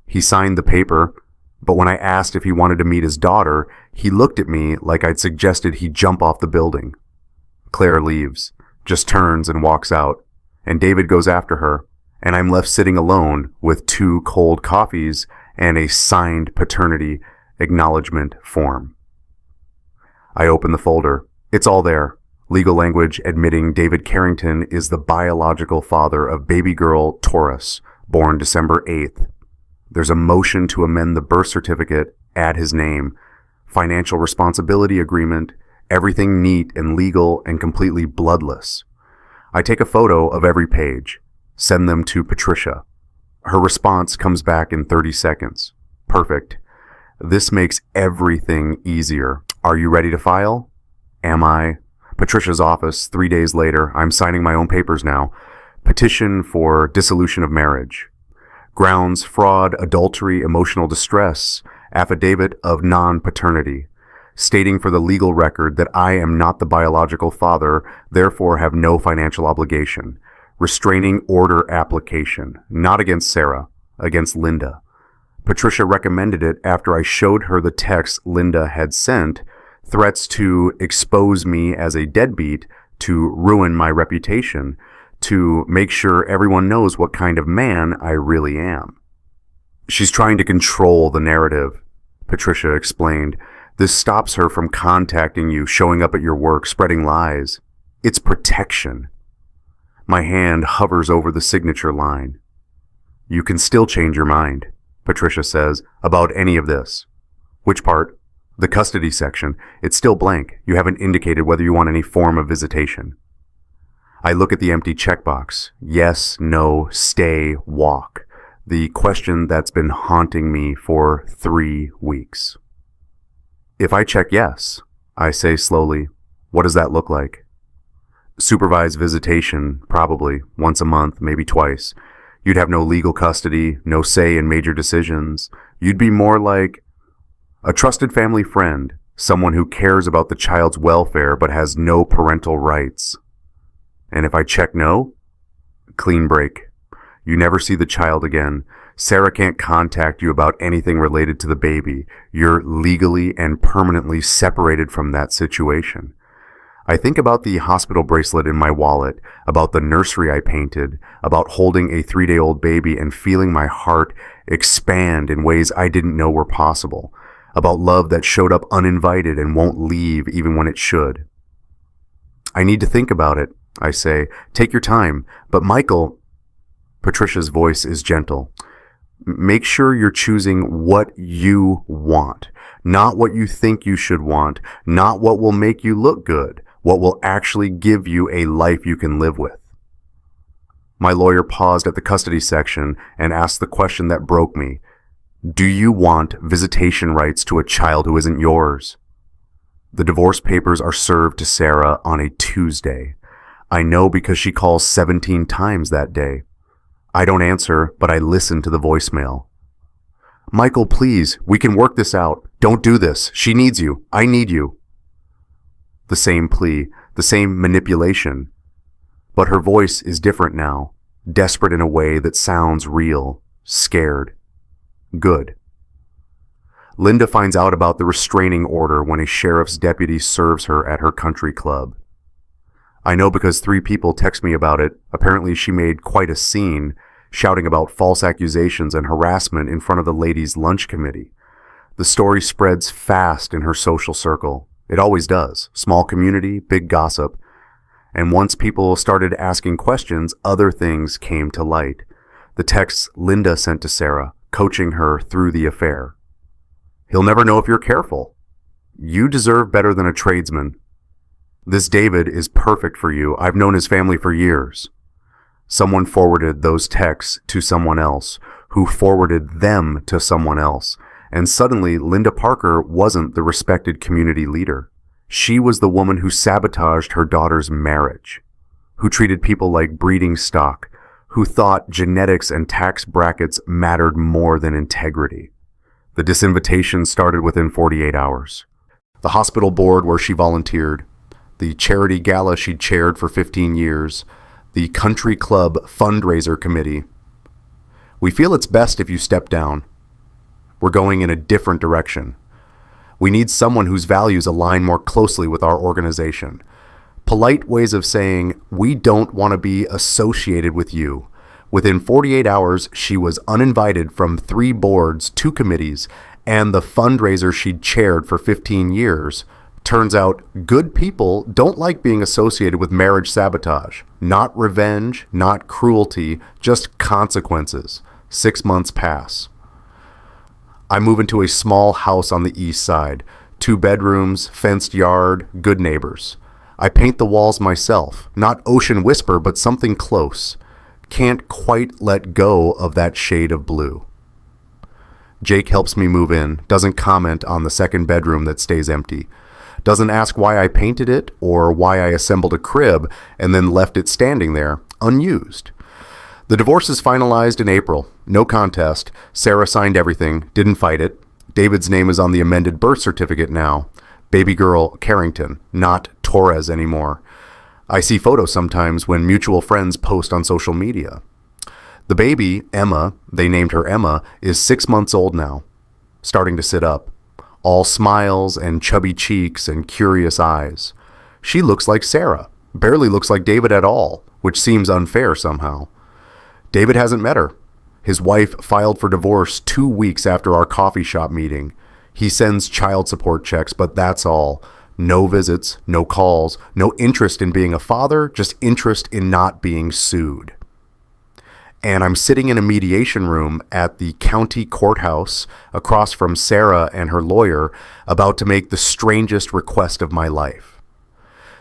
He signed the paper, but when I asked if he wanted to meet his daughter, he looked at me like I'd suggested he jump off the building. Claire leaves, just turns and walks out, and David goes after her, and I'm left sitting alone with 2 cold coffees and a signed paternity acknowledgement form. I open the folder. It's all there. Legal language admitting David Carrington is the biological father of baby girl Taurus, born December 8th. There's a motion to amend the birth certificate, add his name, financial responsibility agreement, everything neat and legal and completely bloodless. I take a photo of every page, send them to Patricia. Her response comes back in 30 seconds. Perfect. This makes everything easier. Are you ready to file? Am I? Patricia's office, 3 days later. I'm signing my own papers now. Petition for dissolution of marriage. Grounds, fraud, adultery, emotional distress. Affidavit of non-paternity. Stating for the legal record that I am not the biological father, therefore have no financial obligation. Restraining order application. Not against Sarah, against Linda. Patricia recommended it after I showed her the text Linda had sent, threats to expose me as a deadbeat, to ruin my reputation, to make sure everyone knows what kind of man I really am. She's trying to control the narrative, Patricia explained. This stops her from contacting you, showing up at your work, spreading lies. It's protection. My hand hovers over the signature line. You can still change your mind, Patricia says, about any of this. Which part? The custody section. It's still blank. You haven't indicated whether you want any form of visitation. I look at the empty checkbox. Yes, no, stay, walk. The question that's been haunting me for 3 weeks. If I check yes, I say slowly, what does that look like? Supervised visitation, probably, once a month, maybe twice. You'd have no legal custody, no say in major decisions. You'd be more like a trusted family friend, someone who cares about the child's welfare but has no parental rights. And if I check no, clean break. You never see the child again. Sarah can't contact you about anything related to the baby. You're legally and permanently separated from that situation. I think about the hospital bracelet in my wallet, about the nursery I painted, about holding a 3-day-old baby and feeling my heart expand in ways I didn't know were possible, about love that showed up uninvited and won't leave even when it should. I need to think about it, I say. Take your time. But Michael... Patricia's voice is gentle. Make sure you're choosing what you want, not what you think you should want, not what will make you look good, what will actually give you a life you can live with. My lawyer paused at the custody section and asked the question that broke me. Do you want visitation rights to a child who isn't yours? The divorce papers are served to Sarah on a Tuesday. I know because she calls 17 times that day. I don't answer, but I listen to the voicemail. Michael, please, we can work this out. Don't do this. She needs you. I need you. The same plea, the same manipulation. But her voice is different now, desperate in a way that sounds real, scared. Good. Linda finds out about the restraining order when a sheriff's deputy serves her at her country club. I know because 3 people text me about it. Apparently she made quite a scene. shouting about false accusations and harassment in front of the ladies' lunch committee. The story spreads fast in her social circle. It always does. Small community, big gossip. And once people started asking questions, other things came to light. The texts Linda sent to Sarah, coaching her through the affair. He'll never know if you're careful. You deserve better than a tradesman. This David is perfect for you. I've known his family for years. Someone forwarded those texts to someone else, who forwarded them to someone else. And suddenly, Linda Parker wasn't the respected community leader. She was the woman who sabotaged her daughter's marriage, who treated people like breeding stock, who thought genetics and tax brackets mattered more than integrity. The disinvitation started within 48 hours. The hospital board where she volunteered, the charity gala she'd chaired for 15 years, the country club fundraiser committee. We feel it's best if you step down. We're going in a different direction. We need someone whose values align more closely with our organization. Polite ways of saying, we don't want to be associated with you. Within 48 hours, she was uninvited from 3 boards, 2 committees, and the fundraiser she'd chaired for 15 years. Turns out, good people don't like being associated with marriage sabotage. Not revenge, not cruelty, just consequences. 6 months pass. I move into a small house on the east side. 2 bedrooms, fenced yard, good neighbors. I paint the walls myself. Not Ocean Whisper, but something close. Can't quite let go of that shade of blue. Jake helps me move in, doesn't comment on the second bedroom that stays empty. Doesn't ask why I painted it or why I assembled a crib and then left it standing there, unused. The divorce is finalized in April. No contest. Sarah signed everything, didn't fight it. David's name is on the amended birth certificate now. Baby girl Carrington, not Torres anymore. I see photos sometimes when mutual friends post on social media. The baby, Emma, they named her Emma, is 6 months old now, starting to sit up. All smiles and chubby cheeks and curious eyes. She looks like Sarah, barely looks like David at all, which seems unfair somehow. David hasn't met her. His wife filed for divorce 2 weeks after our coffee shop meeting. He sends child support checks, but that's all. No visits, no calls, no interest in being a father, just interest in not being sued. And I'm sitting in a mediation room at the county courthouse across from Sarah and her lawyer, about to make the strangest request of my life.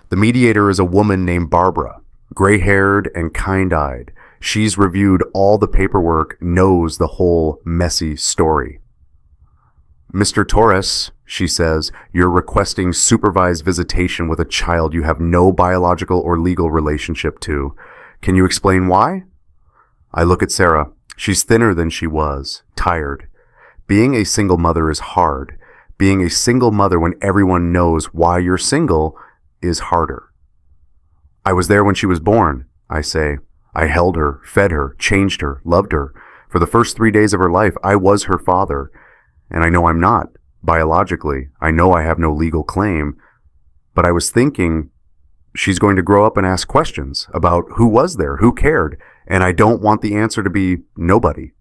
The mediator is a woman named Barbara, gray-haired and kind-eyed. She's reviewed all the paperwork, knows the whole messy story. Mr. Torres, she says, you're requesting supervised visitation with a child you have no biological or legal relationship to. Can you explain why? I look at Sarah. She's thinner than she was, tired. Being a single mother is hard. Being a single mother when everyone knows why you're single is harder. I was there when she was born, I say. I held her, fed her, changed her, loved her. For the first 3 days of her life, I was her father. And I know I'm not, biologically. I know I have no legal claim. But I was thinking, she's going to grow up and ask questions about who was there, who cared, and I don't want the answer to be nobody.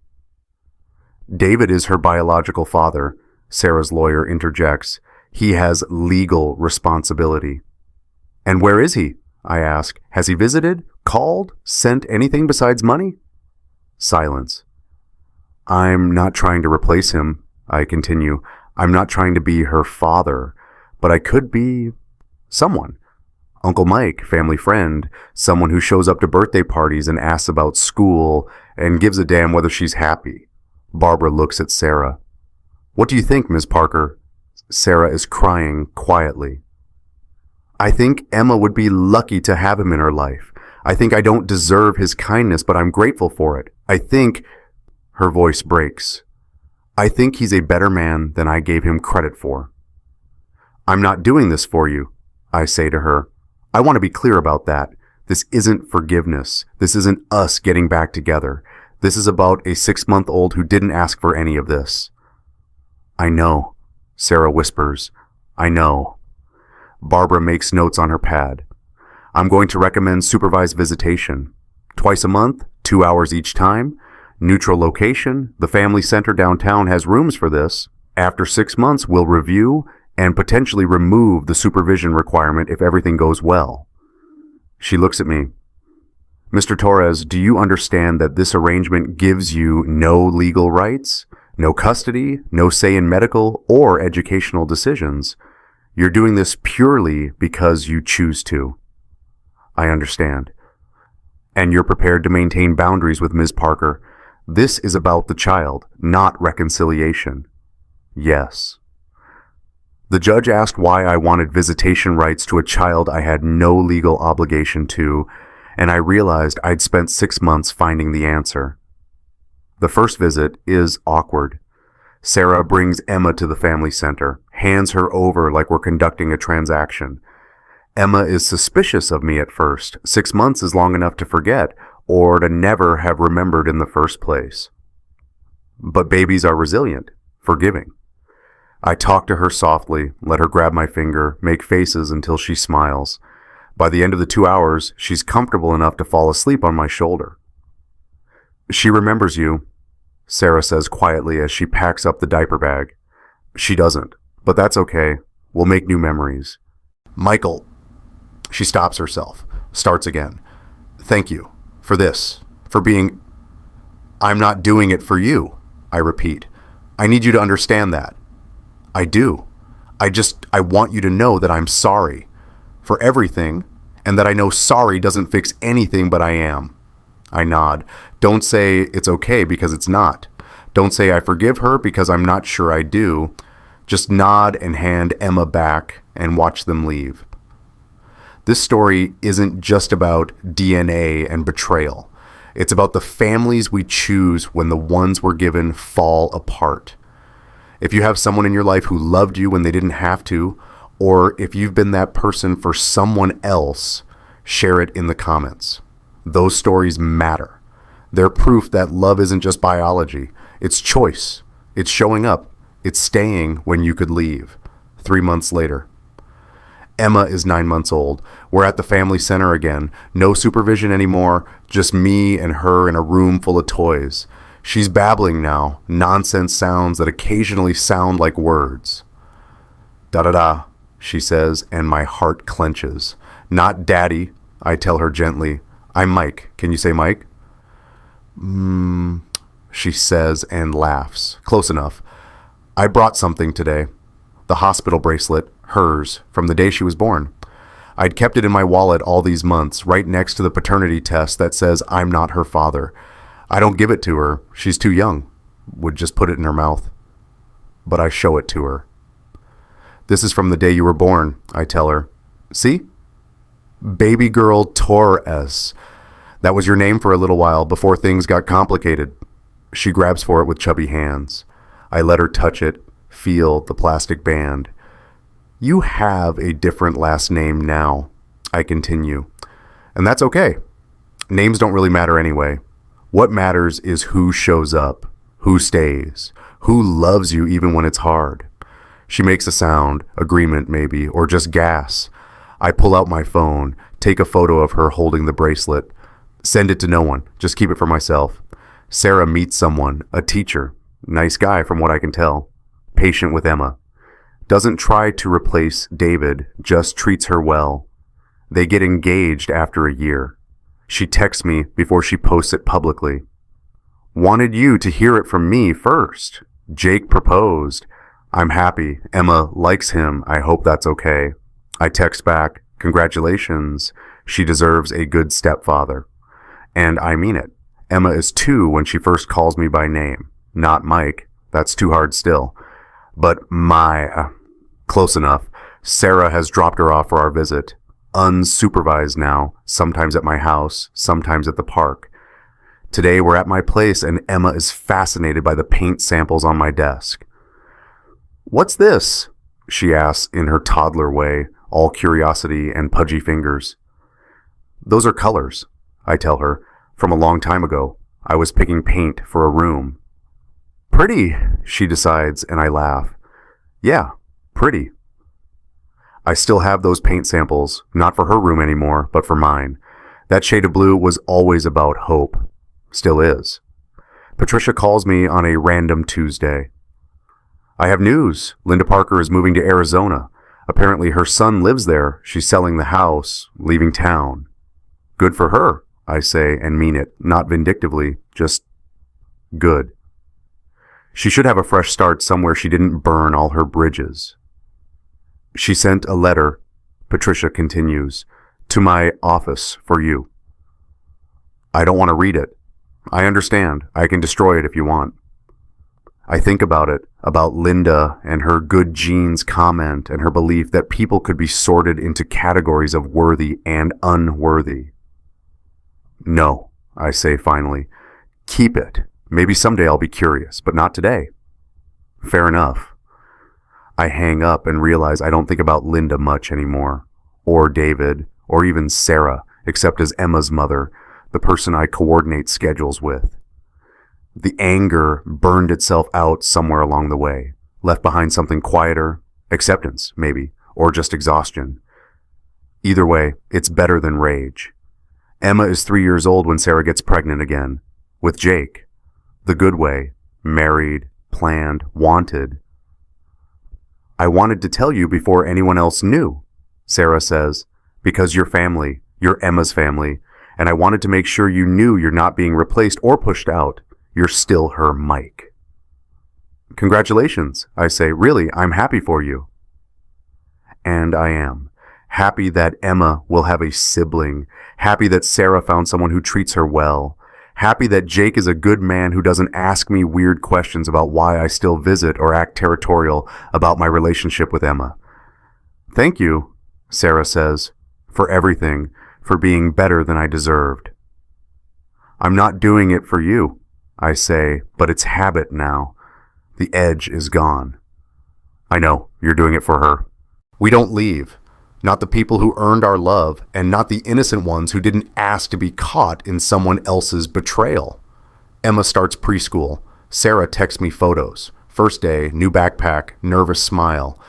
David is her biological father, Sarah's lawyer interjects. He has legal responsibility. And where is he? I ask. Has he visited, called, sent anything besides money? Silence. I'm not trying to replace him, I continue. I'm not trying to be her father, but I could be someone. Uncle Mike, family friend, someone who shows up to birthday parties and asks about school and gives a damn whether she's happy. Barbara looks at Sarah. What do you think, Ms. Parker? Sarah is crying quietly. I think Emma would be lucky to have him in her life. I think I don't deserve his kindness, but I'm grateful for it. I think... Her voice breaks. I think he's a better man than I gave him credit for. I'm not doing this for you, I say to her. I want to be clear about that. This isn't forgiveness. This isn't us getting back together. This is about a 6-month-old who didn't ask for any of this. I know, Sarah whispers. I know. Barbara makes notes on her pad. I'm going to recommend supervised visitation. Twice a month, 2 hours each time. Neutral location. The family center downtown has rooms for this. After 6 months, we'll review and potentially remove the supervision requirement if everything goes well. She looks at me. Mr. Torres, do you understand that this arrangement gives you no legal rights, no custody, no say in medical or educational decisions? You're doing this purely because you choose to. I understand. And you're prepared to maintain boundaries with Ms. Parker. This is about the child, not reconciliation. Yes. The judge asked why I wanted visitation rights to a child I had no legal obligation to, and I realized I'd spent 6 months finding the answer. The first visit is awkward. Sarah brings Emma to the family center, hands her over like we're conducting a transaction. Emma is suspicious of me at first. 6 months is long enough to forget, or to never have remembered in the first place. But babies are resilient, forgiving. I talk to her softly, let her grab my finger, make faces until she smiles. By the end of the 2 hours, she's comfortable enough to fall asleep on my shoulder. She remembers you, Sarah says quietly as she packs up the diaper bag. She doesn't, but that's okay. We'll make new memories. Michael. She stops herself, starts again. Thank you for this, for being... I'm not doing it for you, I repeat. I need you to understand that. I do. I want you to know that I'm sorry for everything, and that I know sorry doesn't fix anything, but I am. I nod. Don't say it's okay because it's not. Don't say I forgive her because I'm not sure I do. Just nod and hand Emma back and watch them leave. This story isn't just about DNA and betrayal. It's about the families we choose when the ones we're given fall apart. If you have someone in your life who loved you when they didn't have to, or if you've been that person for someone else, share it in the comments. Those stories matter. They're proof that love isn't just biology. It's choice. It's showing up. It's staying when you could leave. 3 months later. Emma is 9 months old. We're at the family center again. No supervision anymore. Just me and her in a room full of toys. She's babbling now, nonsense sounds that occasionally sound like words. Da-da-da, she says, and my heart clenches. Not Daddy, I tell her gently. I'm Mike. Can you say Mike? She says and laughs. Close enough. I brought something today. The hospital bracelet, hers, from the day she was born. I'd kept it in my wallet all these months, right next to the paternity test that says I'm not her father. I don't give it to her. She's too young. Would just put it in her mouth. But I show it to her. This is from the day you were born, I tell her. See? Baby girl Torres. That was your name for a little while before things got complicated. She grabs for it with chubby hands. I let her touch it, feel the plastic band. You have a different last name now, I continue. And that's okay. Names don't really matter anyway. What matters is who shows up, who stays, who loves you even when it's hard. She makes a sound, agreement maybe, or just gas. I pull out my phone, take a photo of her holding the bracelet. Send it to no one, just keep it for myself. Sarah meets someone, a teacher. Nice guy from what I can tell. Patient with Emma. Doesn't try to replace David, just treats her well. They get engaged after a year. She texts me before she posts it publicly. Wanted you to hear it from me first. Jake proposed. I'm happy. Emma likes him. I hope that's okay. I text back, congratulations. She deserves a good stepfather. And I mean it. Emma is 2 when she first calls me by name. Not Mike. That's too hard still. But close enough. Sarah has dropped her off for our visit. Unsupervised now, sometimes at my house, sometimes at the park. Today we're at my place and Emma is fascinated by the paint samples on my desk. What's this? She asks in her toddler way, all curiosity and pudgy fingers. Those are colors, I tell her, from a long time ago. I was picking paint for a room. Pretty, she decides, and I laugh. Yeah, pretty. I still have those paint samples, not for her room anymore, but for mine. That shade of blue was always about hope. Still is. Patricia calls me on a random Tuesday. I have news. Linda Parker is moving to Arizona. Apparently her son lives there. She's selling the house, leaving town. Good for her, I say and mean it, not vindictively, just good. She should have a fresh start somewhere she didn't burn all her bridges. She sent a letter, Patricia continues, to my office for you. I don't want to read it. I understand. I can destroy it if you want. I think about it, about Linda and her good genes comment and her belief that people could be sorted into categories of worthy and unworthy. No, I say finally. Keep it. Maybe someday I'll be curious, but not today. Fair enough. I hang up and realize I don't think about Linda much anymore, or David, or even Sarah, except as Emma's mother, the person I coordinate schedules with. The anger burned itself out somewhere along the way, left behind something quieter, acceptance, maybe, or just exhaustion. Either way, it's better than rage. Emma is 3 years old when Sarah gets pregnant again, with Jake. The good way, married, planned, wanted. I wanted to tell you before anyone else knew, Sarah says, because you're family, you're Emma's family, and I wanted to make sure you knew you're not being replaced or pushed out. You're still her Mike. Congratulations, I say. Really, I'm happy for you. And I am. Happy that Emma will have a sibling. Happy that Sarah found someone who treats her well. Happy that Jake is a good man who doesn't ask me weird questions about why I still visit or act territorial about my relationship with Emma. Thank you, Sarah says, for everything, for being better than I deserved. I'm not doing it for you, I say, but it's habit now. The edge is gone. I know, you're doing it for her. We don't leave. Not the people who earned our love, and not the innocent ones who didn't ask to be caught in someone else's betrayal. Emma starts preschool. Sarah texts me photos. First day, new backpack, nervous smile.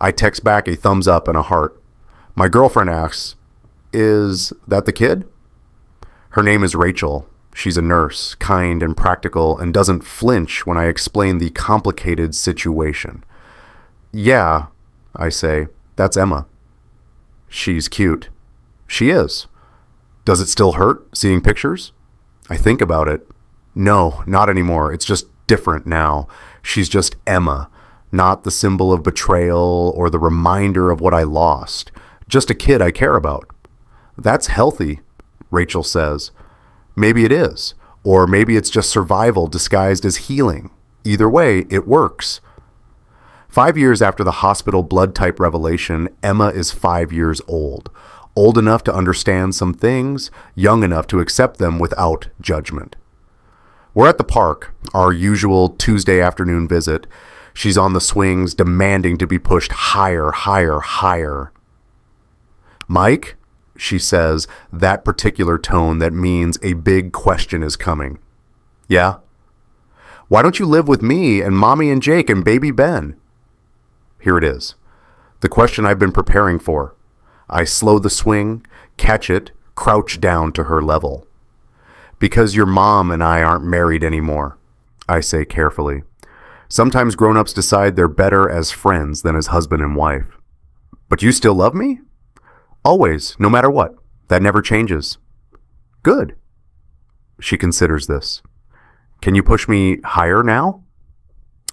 I text back a thumbs up and a heart. My girlfriend asks, "Is that the kid?" Her name is Rachel. She's a nurse, kind and practical, and doesn't flinch when I explain the complicated situation. Yeah, I say, that's Emma. She's cute. She is. Does it still hurt seeing pictures? I think about it. No, not anymore. It's just different now. She's just Emma, not the symbol of betrayal or the reminder of what I lost. Just a kid I care about. That's healthy, Rachel says. Maybe it is, or maybe it's just survival disguised as healing. Either way, it works. 5 years after the hospital blood type revelation, Emma is 5 years old. Old enough to understand some things, young enough to accept them without judgment. We're at the park, our usual Tuesday afternoon visit. She's on the swings, demanding to be pushed higher, higher, higher. Mike, she says, that particular tone that means a big question is coming. Yeah? Why don't you live with me and Mommy and Jake and baby Ben? Here it is. The question I've been preparing for. I slow the swing, catch it, crouch down to her level. Because your mom and I aren't married anymore, I say carefully. Sometimes grown-ups decide they're better as friends than as husband and wife. But you still love me? Always, no matter what. That never changes. Good. She considers this. Can you push me higher now?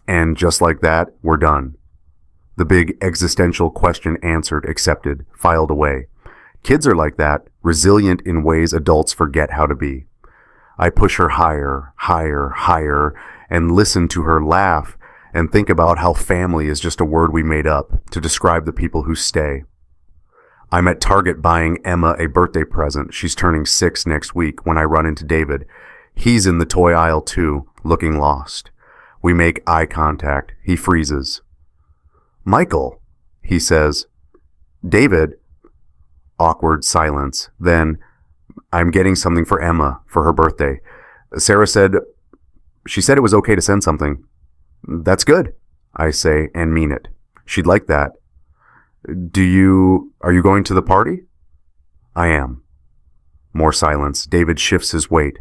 And just like that, we're done. The big existential question answered, accepted, filed away. Kids are like that, resilient in ways adults forget how to be. I push her higher, higher, higher, and listen to her laugh and think about how family is just a word we made up to describe the people who stay. I'm at Target buying Emma a birthday present. She's turning 6 next week when I run into David. He's in the toy aisle too, looking lost. We make eye contact. He freezes. Michael, he says. David. Awkward silence. Then, I'm getting something for Emma for her birthday. Sarah said it was okay to send something. That's good, I say and mean it. She'd like that. Are you going to the party? I am. More silence. David shifts his weight.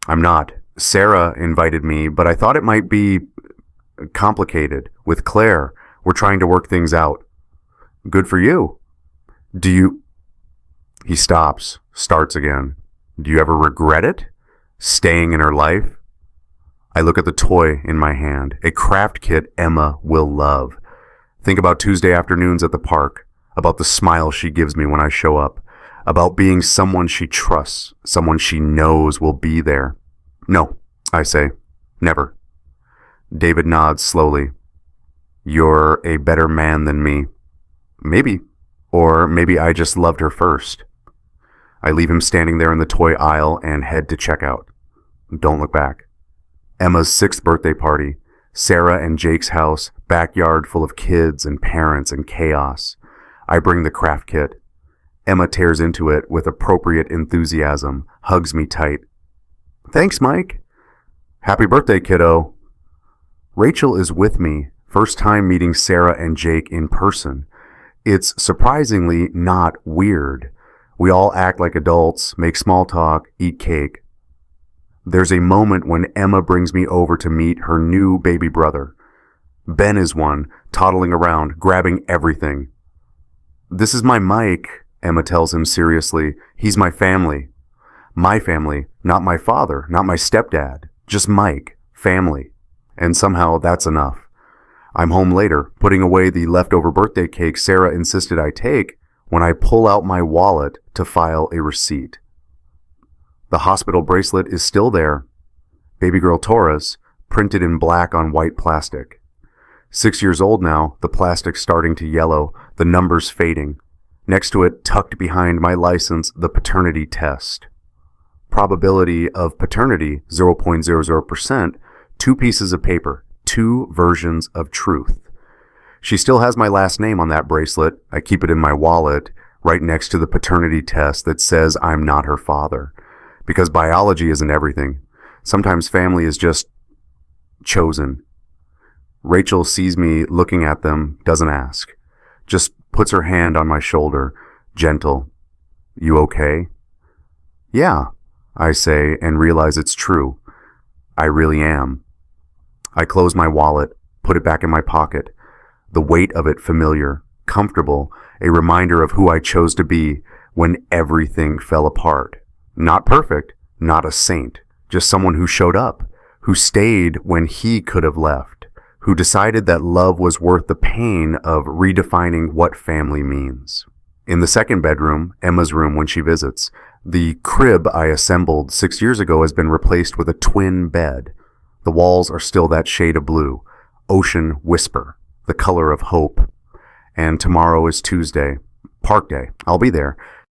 I'm not, Sarah invited me, but I thought it might be complicated. With Claire, we're trying to work things out. Good for you. Do you... He stops, starts again. Do you ever regret it? Staying in her life? I look at the toy in my hand, a craft kit Emma will love. Think about Tuesday afternoons at the park, about the smile she gives me when I show up, about being someone she trusts, someone she knows will be there. No, I say, never. David nods slowly. You're a better man than me. Maybe. Or maybe I just loved her first. I leave him standing there in the toy aisle and head to checkout. Don't look back. Emma's 6th birthday party. Sarah and Jake's house, backyard full of kids and parents and chaos. I bring the craft kit. Emma tears into it with appropriate enthusiasm, hugs me tight. Thanks, Mike. Happy birthday, kiddo. Rachel is with me, first time meeting Sarah and Jake in person. It's surprisingly not weird. We all act like adults, make small talk, eat cake. There's a moment when Emma brings me over to meet her new baby brother. Ben is one, toddling around, grabbing everything. This is my Mike, Emma tells him seriously. He's my family. My family, not my father, not my stepdad. Just Mike, family. And somehow that's enough. I'm home later, putting away the leftover birthday cake Sarah insisted I take, when I pull out my wallet to file a receipt. The hospital bracelet is still there. Baby girl Taurus, printed in black on white plastic. 6 years old now, the plastic starting to yellow, the numbers fading. Next to it, tucked behind my license, the paternity test. Probability of paternity, 0.00%, 2 pieces of paper, 2 versions of truth. She still has my last name on that bracelet. I keep it in my wallet, right next to the paternity test that says I'm not her father. Because biology isn't everything. Sometimes family is just chosen. Rachel sees me looking at them, doesn't ask. Just puts her hand on my shoulder, gentle. You okay? Yeah, I say, and realize it's true. I really am. I close my wallet, put it back in my pocket. The weight of it familiar, comfortable, a reminder of who I chose to be when everything fell apart. Not perfect, not a saint, just someone who showed up, who stayed when he could have left, who decided that love was worth the pain of redefining what family means. In the second bedroom, Emma's room when she visits, the crib I assembled 6 years ago has been replaced with a twin bed. The walls are still that shade of blue, ocean whisper, the color of hope. And tomorrow is Tuesday, park day. I'll be there.